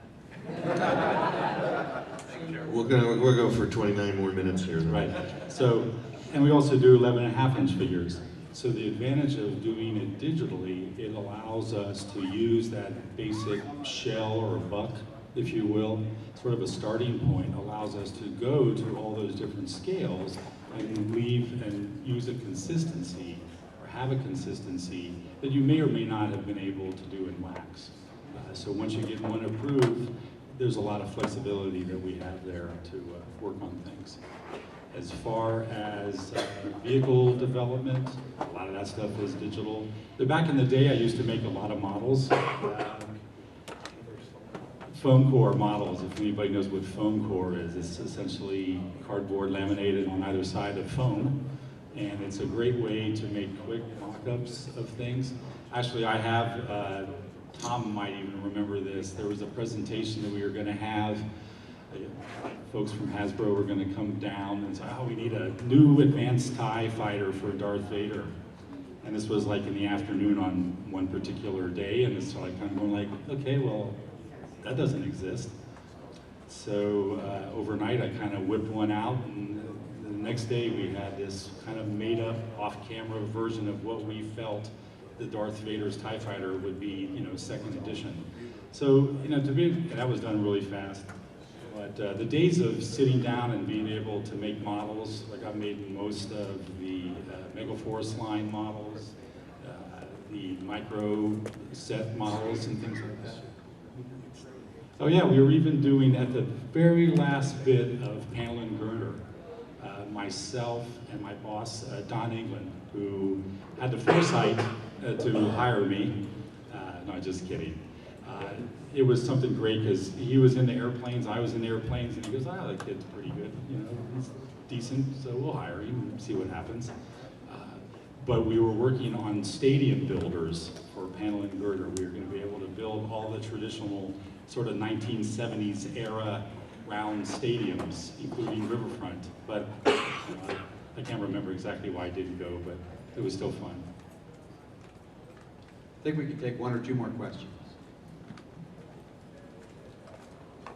We're gonna go for 29 more minutes here. Right. So, and we also do 11.5-inch figures. So the advantage of doing it digitally, it allows us to use that basic shell or buck, if you will, sort of a starting point, allows us to go to all those different scales and leave and use a consistency or have a consistency that you may or may not have been able to do in wax. So once you get one approved, there's a lot of flexibility that we have there to work on things. As far as vehicle development, a lot of that stuff is digital. But back in the day, I used to make a lot of models. Foam core models, if anybody knows what foam core is, it's essentially cardboard laminated on either side of foam. And it's a great way to make quick mock-ups of things. Actually, I have, Tom might even remember this, there was a presentation that we were gonna have. Folks from Hasbro were gonna come down and say, oh, we need a new advanced TIE fighter for Darth Vader. And this was like in the afternoon on one particular day, and it's like, I'm going like, okay, well, that doesn't exist. So overnight I kind of whipped one out, and the next day we had this kind of made up off-camera version of what we felt the Darth Vader's TIE fighter would be, you know, second edition. So, you know, that was done really fast. But the days of sitting down and being able to make models, like I've made most of the Megaforce line models, the micro set models and things like that. Oh yeah, we were even doing at the very last bit of panel and girder. Myself and my boss, Don England, who had the foresight to hire me. No, just kidding. It was something great because he was in the airplanes, I was in the airplanes, and he goes, oh, that kid's pretty good, you know, he's decent, so we'll hire him and see what happens. But we were working on stadium builders for panel and girder. We were going to be able to build all the traditional sort of 1970s era round stadiums, including Riverfront. But I can't remember exactly why I didn't go, but it was still fun. I think we can take 1 or 2 more questions.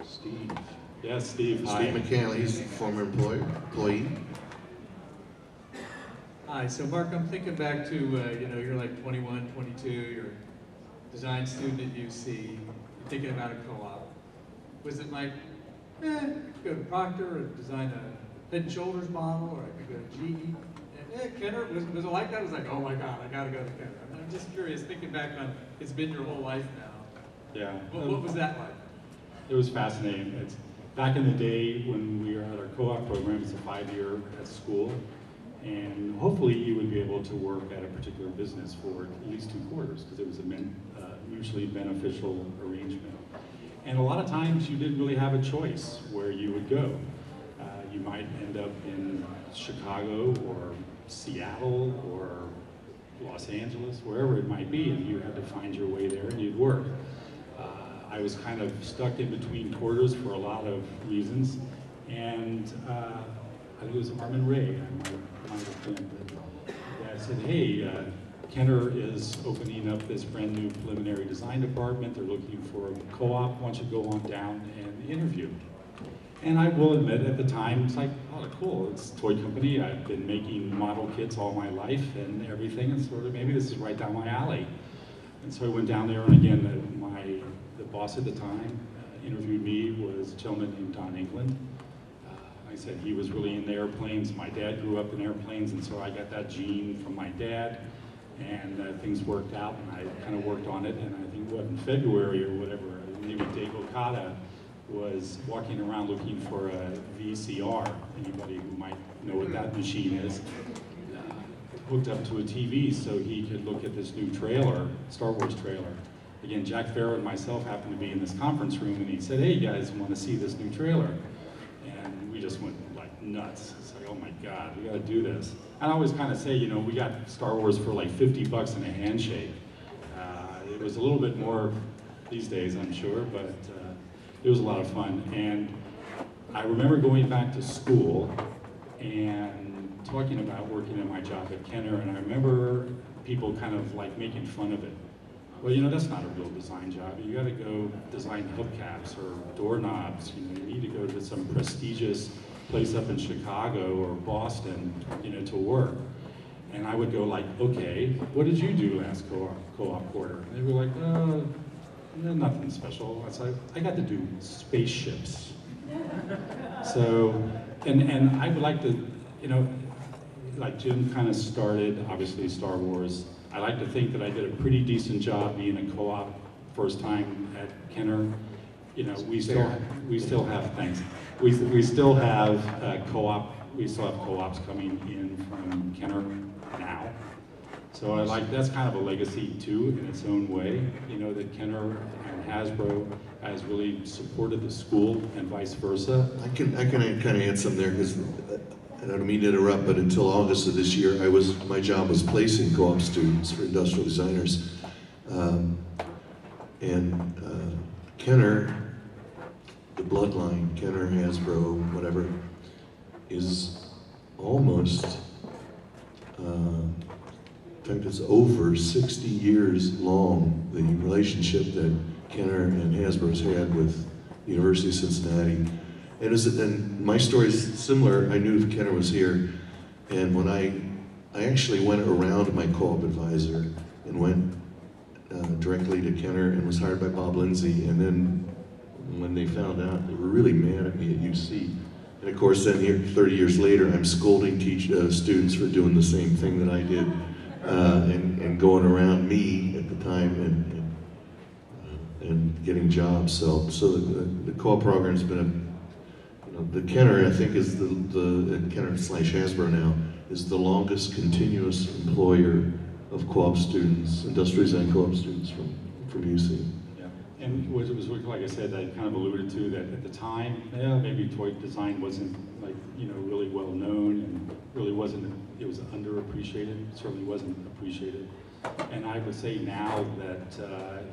Steve. Yes, Steve. Hi. Steve McCanley, he's a former employee. Hi, so Mark, I'm thinking back to, you know, you're like 21, 22, you're a design student at UC, you're thinking about a co-op. Was it like, I could go to Procter or design a Head & Shoulders model, or I could go to GE? And, Kenner, was it like that? I was like, oh my God, I gotta go to Kenner. I'm just curious, thinking back on, it's been your whole life now. Yeah. What was that like? It was fascinating. It's back in the day when we were at our co-op program, it's a 5-year at school, and hopefully you would be able to work at a particular business for at least 2 quarters because it was a mutually beneficial arrangement. And a lot of times you didn't really have a choice where you would go. You might end up in Chicago or Seattle or Los Angeles, wherever it might be, and you had to find your way there and you'd work. I was kind of stuck in between quarters for a lot of reasons, and I think it was Armin Ray, I might have been, that said, hey, Kenner is opening up this brand new preliminary design department. They're looking for a co-op. Why don't you go on down and interview? And I will admit, at the time, it's like, oh, cool, it's a toy company. I've been making model kits all my life and everything, and sort of maybe this is right down my alley. And so I went down there, and again, the boss at the time interviewed me was a gentleman named Don England. I said he was really into airplanes. My dad grew up in airplanes, and so I got that gene from my dad, and things worked out, and I kind of worked on it, and I think, what, in February or whatever, maybe Dave Okada was walking around looking for a VCR. Anybody who might know what that machine is, hooked up to a TV so he could look at this new trailer, Star Wars trailer. Again, Jack Farrow and myself happened to be in this conference room, and he said, hey, you guys want to see this new trailer? And we just went like nuts. It's like, oh my God, we got to do this. And I always kind of say, you know, we got Star Wars for like 50 bucks and a handshake. It was a little bit more these days, I'm sure, but it was a lot of fun. And I remember going back to school and talking about working at my job at Kenner, and I remember people kind of like making fun of it. Well, you know, that's not a real design job. You got to go design hubcaps or doorknobs. You know, you need to go to some prestigious place up in Chicago or Boston, you know, to work. And I would go like, okay, what did you do last co-op quarter? And they were like, no, nothing special. I was like, I got to do spaceships. So, and I would like to, you know, like Jim kind of started, obviously, Star Wars. I like to think that I did a pretty decent job being a co-op first time at Kenner. You know, we still have things. We still have co-ops coming in from Kenner now. So I like, that's kind of a legacy too, in its own way. You know, that Kenner and Hasbro has really supported the school and vice versa. I can kind of add something there, because I don't mean to interrupt, but until August of this year, my job was placing co-op students for industrial designers. Kenner, the bloodline, Kenner, Hasbro, whatever, is almost, in fact, it's over 60 years long, the relationship that Kenner and Hasbro's had with the University of Cincinnati. And my story is similar. I knew Kenner was here, and when I actually went around my co-op advisor and went directly to Kenner and was hired by Bob Lindsay, and then when they found out, they were really mad at me at UC. And of course, then here, 30 years later, I'm scolding students for doing the same thing that I did, and going around me at the time and getting jobs. So the co-op program's been the Kenner, I think, is the Kenner / Hasbro now, is the longest continuous employer of co-op students, industrial design co-op students from UC. Yeah, and it was like I said, I kind of alluded to that at the time, yeah, maybe toy design wasn't like, you know, really well known, and really wasn't, it was underappreciated, it certainly wasn't appreciated. And I would say now that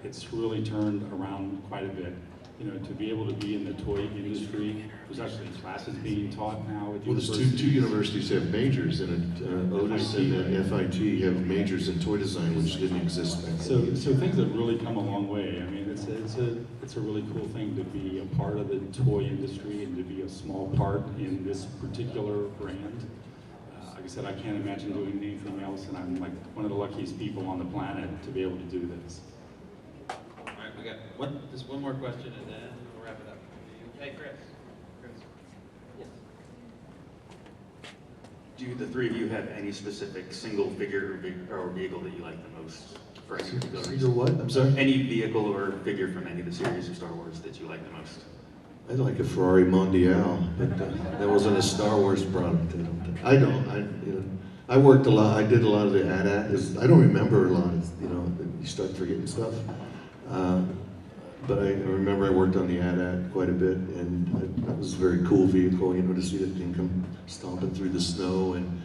it's really turned around quite a bit. You know, to be able to be in the toy industry, there's actually classes being taught now at there's two universities have majors in it. Otis and FIT have majors in toy design, which didn't exist back then. So things have really come a long way. I mean, it's a really cool thing to be a part of the toy industry and to be a small part in this particular brand. Like I said, I can't imagine doing anything else, and I'm like one of the luckiest people on the planet to be able to do this. All right, we got just one more question, and then we'll wrap it up. Hey, Chris. Yes. Do the three of you have any specific single figure or vehicle that you like the most for any particular reason? Single what? I'm sorry? Any vehicle or figure from any of the series of Star Wars that you like the most? I like a Ferrari Mondial, but that wasn't a Star Wars product. I worked a lot. I did a lot of the AT-AT. I don't remember a lot. You start forgetting stuff. But I remember I worked on the AT-AT quite a bit, and that was a very cool vehicle. You know, to see that thing come stomping through the snow, and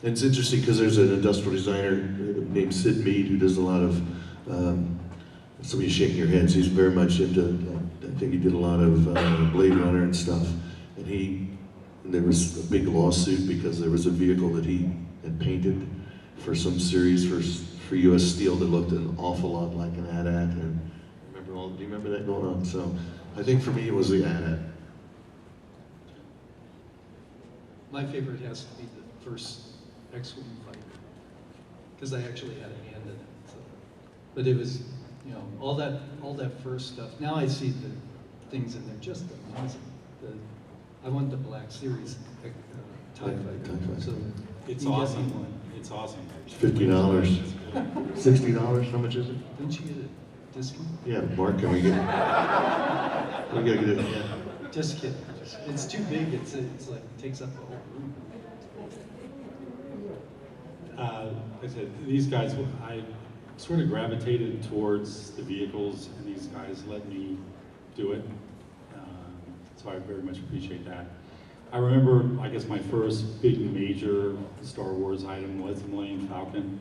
And it's interesting because there's an industrial designer named Sid Mead who does a lot of, somebody's shaking your head, so he's very much into, I think he did a lot of Blade Runner and stuff. And there was a big lawsuit because there was a vehicle that he had painted for some series for U.S. Steel that looked an awful lot like an AT-AT. And do you remember that going on? So I think for me it was the AT-AT. My favorite has to be the first X-Wing fighter, because I actually had a hand in it. So. But it was, you know, all that first stuff. Now I see the things and they're just amazing. I want the Black Series TIE fighter. So it's you awesome. Get me one. It's awesome. It's $50. $60, how much is it? Don't you get a discount? Yeah, Mark, can we get it? We gotta get it, yeah. Just kidding. It's too big. It's like it takes up the whole room. Like I said, these guys, I sort of gravitated towards the vehicles, and these guys let me do it. So I very much appreciate that. I remember, I guess my first big major Star Wars item was the Millennium Falcon,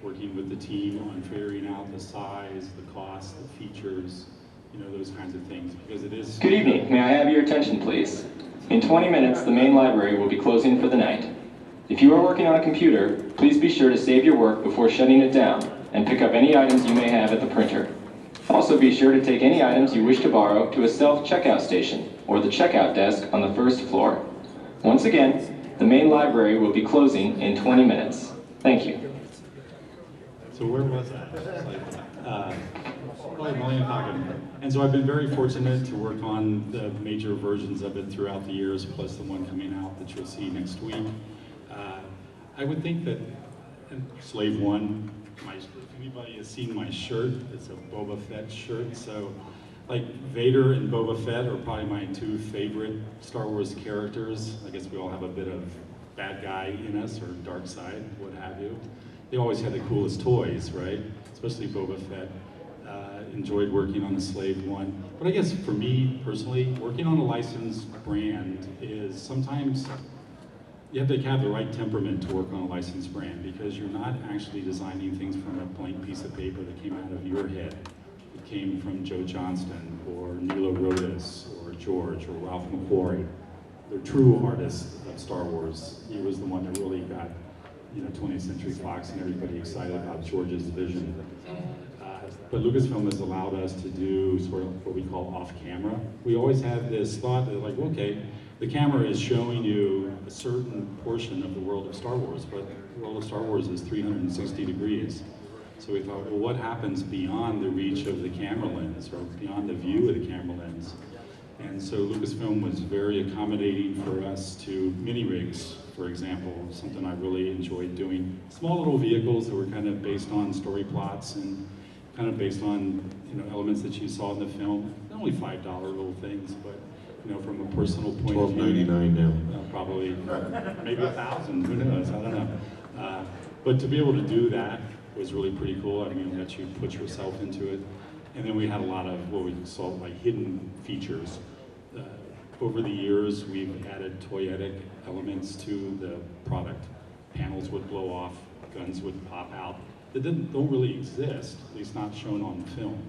working with the team on figuring out the size, the cost, the features, you know, those kinds of things, because it is... Good evening. May I have your attention, please? In 20 minutes, the main library will be closing for the night. If you are working on a computer, please be sure to save your work before shutting it down and pick up any items you may have at the printer. Also be sure to take any items you wish to borrow to a self-checkout station or the checkout desk on the first floor. Once again, the main library will be closing in 20 minutes. Thank you. So where was I? Millennium Falcon. And so I've been very fortunate to work on the major versions of it throughout the years, plus the one coming out that you'll see next week. I would think that Slave One, if anybody has seen my shirt, it's a Boba Fett shirt. So like Vader and Boba Fett are probably my two favorite Star Wars characters. I guess we all have a bit of bad guy in us, or dark side, what have you. They always had the coolest toys, right? Especially Boba Fett. Enjoyed working on the Slave One. But I guess for me personally, working on a licensed brand is sometimes you have to have the right temperament to work on a licensed brand, because you're not actually designing things from a blank piece of paper that came out of your head. It came from Joe Johnston or Nilo Rodis or George or Ralph McQuarrie. The true artist of Star Wars. He was the one that really got, 20th Century Fox and everybody excited about George's vision. But Lucasfilm has allowed us to do sort of what we call off-camera. We always had this thought that, like, okay, the camera is showing you a certain portion of the world of Star Wars, but the world of Star Wars is 360 degrees. So we thought, well, what happens beyond the reach of the camera lens, or beyond the view of the camera lens? And so Lucasfilm was very accommodating for us to mini rigs, for example, something I really enjoyed doing. Small little vehicles that were kind of based on story plots and kind of based on elements that you saw in the film. Not only $5 little things, but from a personal point of view. $12.99 now. Probably maybe 1,000. Who knows? I don't know. But to be able to do that was really pretty cool. I mean, that you put yourself into it. And then we had a lot of what we saw like hidden features. Over the years, we've added toyetic elements to the product. Panels would blow off, guns would pop out. That don't really exist, at least not shown on film.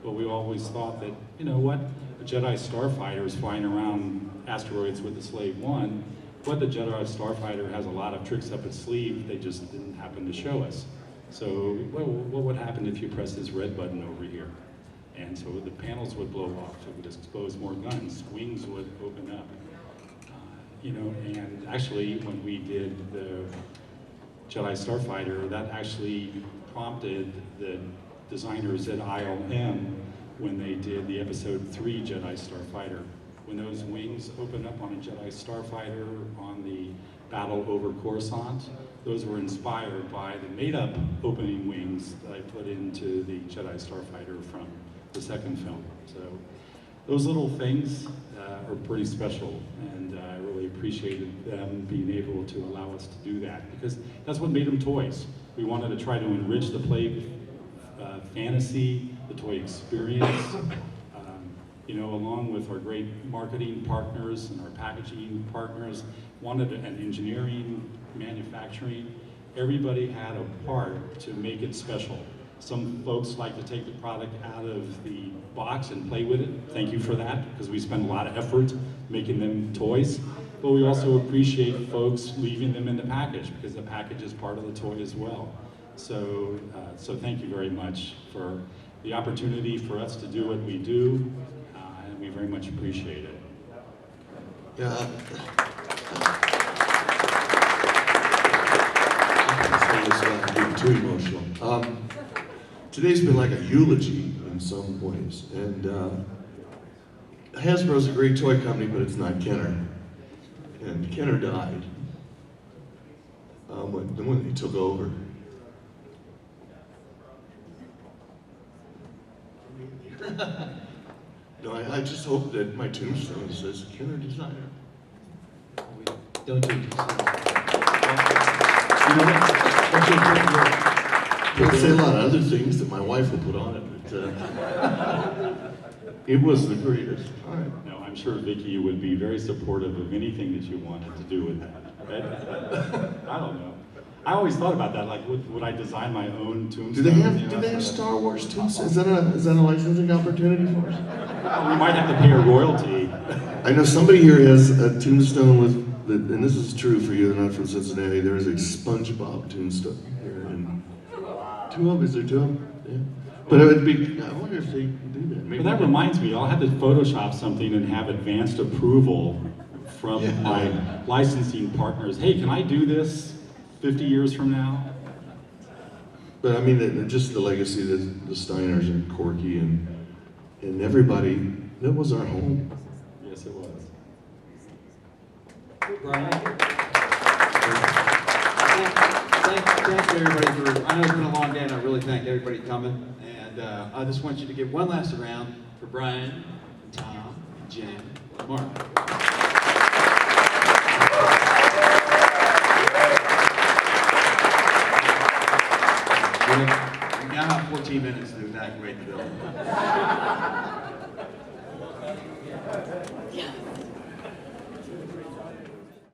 But we always thought that, you know what, a Jedi starfighter is flying around asteroids with the Slave One, but the Jedi starfighter has a lot of tricks up its sleeve they just didn't happen to show us. So what would happen if you press this red button over here? And so the panels would blow off, it would expose more guns, wings would open up. And actually when we did the Jedi Starfighter, that actually prompted the designers at ILM when they did the Episode 3 Jedi Starfighter. When those wings opened up on a Jedi Starfighter on the battle over Coruscant, those were inspired by the made-up opening wings that I put into the Jedi Starfighter from the second film. So those little things are pretty special, and I really appreciated them being able to allow us to do that, because that's what made them toys. We wanted to try to enrich the play fantasy, the toy experience, along with our great marketing partners and our packaging partners, wanted an engineering manufacturing, everybody had a part to make it special. Some folks like to take the product out of the box and play with it. Thank you for that, because we spend a lot of effort making them toys. But we also appreciate folks leaving them in the package, because the package is part of the toy as well. So, so thank you very much for the opportunity for us to do what we do, and we very much appreciate it. Yeah. I'm getting too emotional. Today's been like a eulogy in some ways, and Hasbro's a great toy company, but it's not Kenner. And Kenner died when he took over. No, I just hope that my tombstone says Kenner designer. Don't do it. I'll say a lot of other things that my wife will put on it, but it was the greatest. All right. No, I'm sure Vicki would be very supportive of anything that you wanted to do with that. Right? I don't know. I always thought about that, like, would I design my own tombstone? Do they have Star Wars tombstones? Is that a licensing opportunity for us? We might have to pay a royalty. I know somebody here has a tombstone with, and this is true for you, they're not from Cincinnati, there is a SpongeBob tombstone here. And two of them, is there two of them? Yeah. But it would be, I wonder if they can do that. Maybe But that reminds me, I'll have to Photoshop something and have advanced approval from my licensing partners. Hey, can I do this 50 years from now? But I mean, just the legacy that the Steiners and Corky and everybody, that was our home. Yes, it was. Brian? Thank you, everybody, for, I know it's been a long day, and I really thank everybody coming. And I just want you to give one last round for Brian, Tom, Jim, Mark. We now have 14 minutes to evacuate the building.